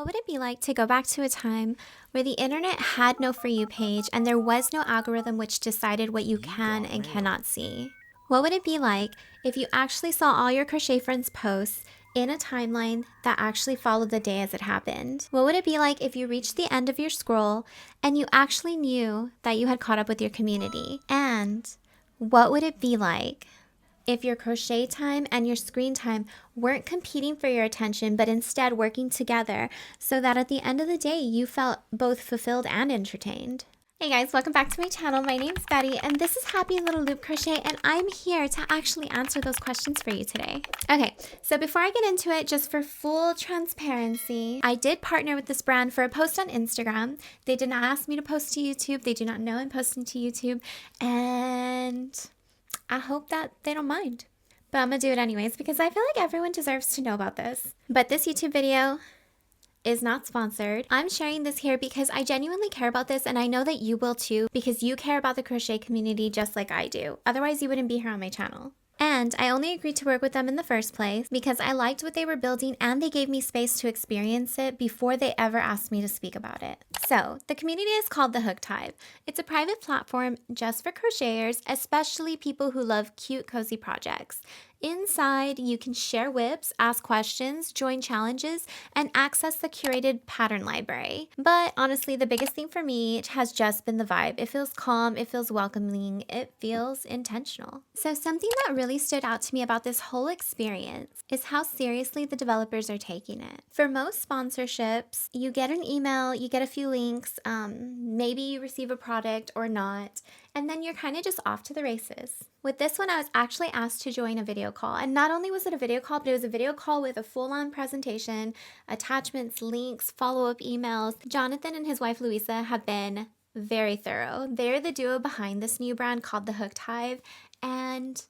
What would it be like to go back to a time where the internet had no For You page and there was no algorithm which decided what you can and cannot see? What would it be like if you actually saw all your crochet friends' posts in a timeline that actually followed the day as it happened? What would it be like if you reached the end of your scroll and you actually knew that you had caught up with your community? And what would it be like if your crochet time and your screen time weren't competing for your attention, but instead working together so that at the end of the day, you felt both fulfilled and entertained? Hey guys, welcome back to my channel. My name's Betty and this is Happy Little Loop Crochet and I'm here to actually answer those questions for you today. Okay, so before I get into it, just for full transparency, I did partner with this brand for a post on Instagram. They did not ask me to post to YouTube. They do not know I'm posting to YouTube, and I hope that they don't mind, but I'm gonna do it anyways because I feel like everyone deserves to know about this. But this YouTube video is not sponsored. I'm sharing this here because I genuinely care about this, and I know that you will too because you care about the crochet community just like I do. Otherwise, you wouldn't be here on my channel. And I only agreed to work with them in the first place because I liked what they were building and they gave me space to experience it before they ever asked me to speak about it. So the community is called the Hooked Hive. It's a private platform just for crocheters, especially people who love cute, cozy projects. Inside, you can share whips, ask questions, join challenges, and access the curated pattern library. But honestly, the biggest thing for me has just been the vibe. It feels calm, it feels welcoming, it feels intentional. So something that really stood out to me about this whole experience is how seriously the developers are taking it. For most sponsorships, you get an email, you get a few links, maybe you receive a product or not, and then you're kind of just off to the races. With this one, I was actually asked to join a video call. And not only was it a video call, but it was a video call with a full-on presentation, attachments, links, follow-up emails. Jonathan and his wife, Louisa, have been very thorough. They're the duo behind this new brand called the Hooked Hive, and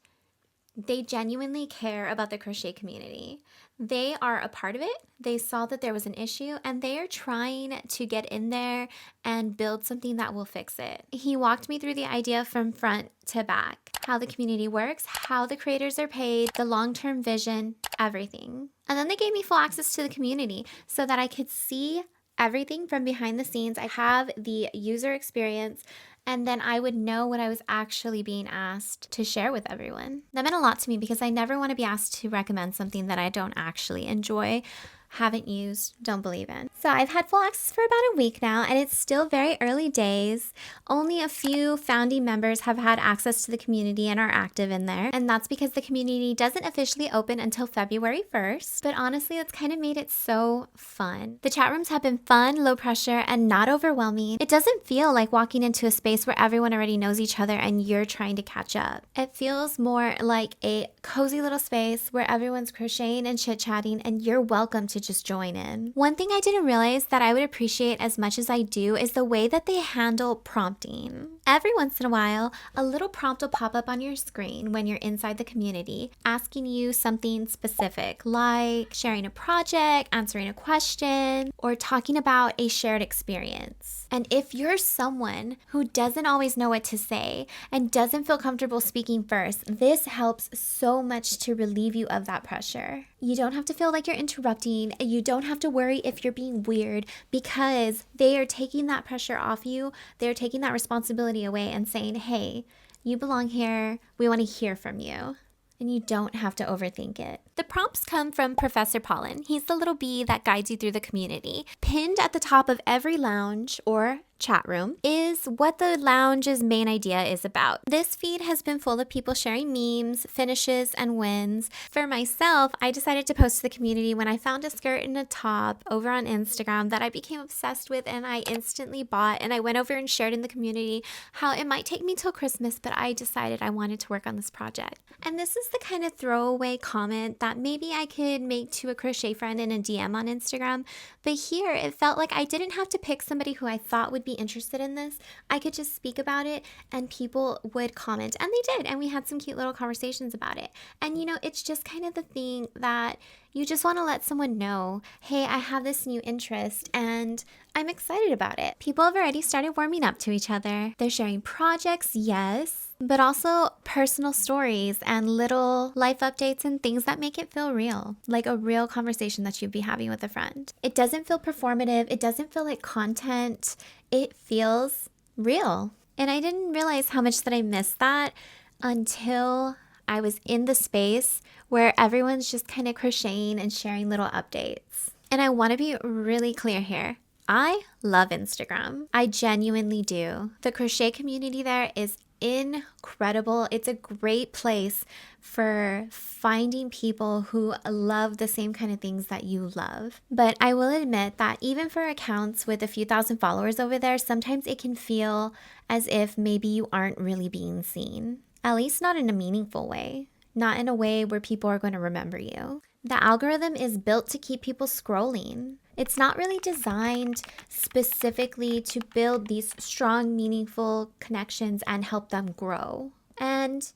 they genuinely care about the crochet community. They are a part of it. They saw that there was an issue and they are trying to get in there and build something that will fix it. He walked me through the idea from front to back, how the community works, how the creators are paid, the long-term vision, everything. And then they gave me full access to the community so that I could see everything from behind the scenes. I have the user experience, and then I would know what I was actually being asked to share with everyone. That meant a lot to me because I never want to be asked to recommend something that I don't actually enjoy, haven't used, don't believe in. So I've had full access for about a week now, and it's still very early days. Only a few founding members have had access to the community and are active in there, and that's because the community doesn't officially open until February 1st, but honestly, that's kind of made it so fun. The chat rooms have been fun, low pressure, and not overwhelming. It doesn't feel like walking into a space where everyone already knows each other and you're trying to catch up. It feels more like a cozy little space where everyone's crocheting and chit-chatting, and you're welcome to just join in. One thing I didn't realize that I would appreciate as much as I do is the way that they handle prompting. Every once in a while, a little prompt will pop up on your screen when you're inside the community, asking you something specific, like sharing a project, answering a question, or talking about a shared experience. And if you're someone who doesn't always know what to say and doesn't feel comfortable speaking first, this helps so much to relieve you of that pressure. You don't have to feel like you're interrupting. You don't have to worry if you're being weird because they are taking that pressure off you. They're taking that responsibility away and saying, hey, you belong here. We want to hear from you. And you don't have to overthink it. The prompts come from Professor Pollen. He's the little bee that guides you through the community. Pinned at the top of every lounge or chat room is what the lounge's main idea is about. This feed has been full of people sharing memes, finishes, and wins. For myself, I decided to post to the community when I found a skirt and a top over on Instagram that I became obsessed with and I instantly bought, and I went over and shared in the community how it might take me till Christmas, but I decided I wanted to work on this project. And this is the kind of throwaway comment that maybe I could make to a crochet friend in a DM on Instagram, but here it felt like I didn't have to pick somebody who I thought would be interested in this. I could just speak about it and people would comment, and they did, and we had some cute little conversations about it. And you know, it's just kind of the thing that You just want to let someone know, hey, I have this new interest and I'm excited about it. People have already started warming up to each other. They're sharing projects, yes, but also personal stories and little life updates and things that make it feel real, like a real conversation that you'd be having with a friend. It doesn't feel performative. It doesn't feel like content. It feels real. And I didn't realize how much that I missed that until I was in the space where everyone's just kind of crocheting and sharing little updates. And I want to be really clear here. I love Instagram. I genuinely do. The crochet community there is incredible. It's a great place for finding people who love the same kind of things that you love. But I will admit that even for accounts with a few thousand followers over there, sometimes it can feel as if maybe you aren't really being seen. At least not in a meaningful way. Not in a way where people are going to remember you. The algorithm is built to keep people scrolling. It's not really designed specifically to build these strong, meaningful connections and help them grow. And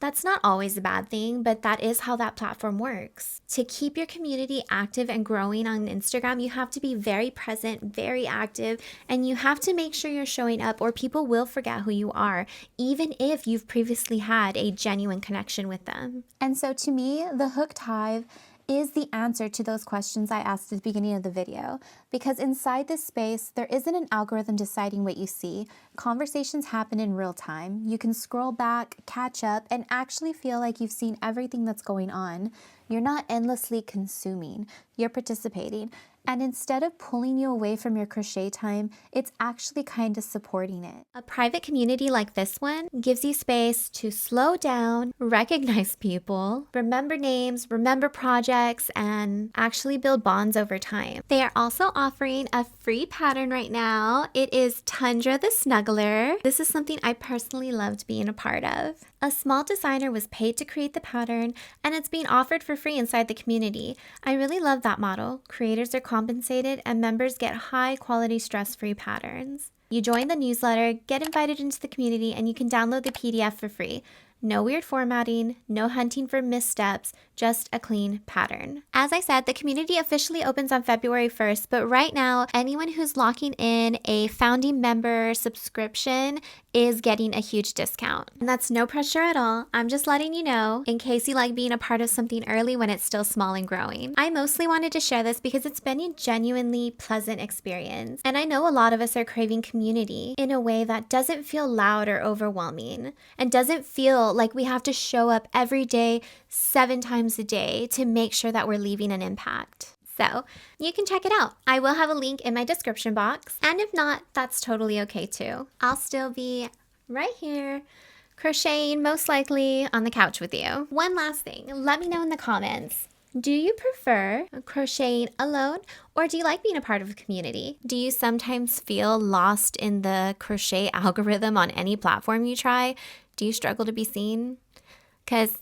that's not always a bad thing, but that is how that platform works. To keep your community active and growing on Instagram, you have to be very present, very active, and you have to make sure you're showing up or people will forget who you are, even if you've previously had a genuine connection with them. And so to me, the Hooked Hive is the answer to those questions I asked at the beginning of the video. Because inside this space, there isn't an algorithm deciding what you see. Conversations happen in real time. You can scroll back, catch up, and actually feel like you've seen everything that's going on. You're not endlessly consuming, you're participating. And instead of pulling you away from your crochet time, it's actually kind of supporting it. A private community like this one gives you space to slow down, recognize people, remember names, remember projects, and actually build bonds over time. They are also offering a free pattern right now. It is Tundra the Snuggler. This is something I personally loved being a part of. A small designer was paid to create the pattern, and it's being offered for free inside the community. I really love that model. Creators are compensated, and members get high-quality, stress-free patterns. You join the newsletter, get invited into the community, and you can download the PDF for free. No weird formatting, no hunting for missteps, just a clean pattern. As I said, the community officially opens on February 1st, but right now, anyone who's locking in a founding member subscription is getting a huge discount. And that's no pressure at all. I'm just letting you know in case you like being a part of something early when it's still small and growing. I mostly wanted to share this because it's been a genuinely pleasant experience. And I know a lot of us are craving community in a way that doesn't feel loud or overwhelming and doesn't feel like we have to show up every day 7 times a day to make sure that we're leaving an impact. So you can check it out. I will have a link in my description box. And if not, that's totally okay too. I'll still be right here crocheting, most likely on the couch with you. One last thing, let me know in the comments. Do you prefer crocheting alone or do you like being a part of a community? Do you sometimes feel lost in the crochet algorithm on any platform you try? Do you struggle to be seen? Because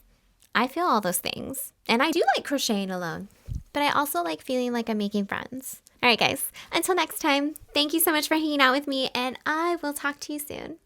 I feel all those things. And I do like crocheting alone, but I also like feeling like I'm making friends. All right, guys, until next time, thank you so much for hanging out with me, and I will talk to you soon.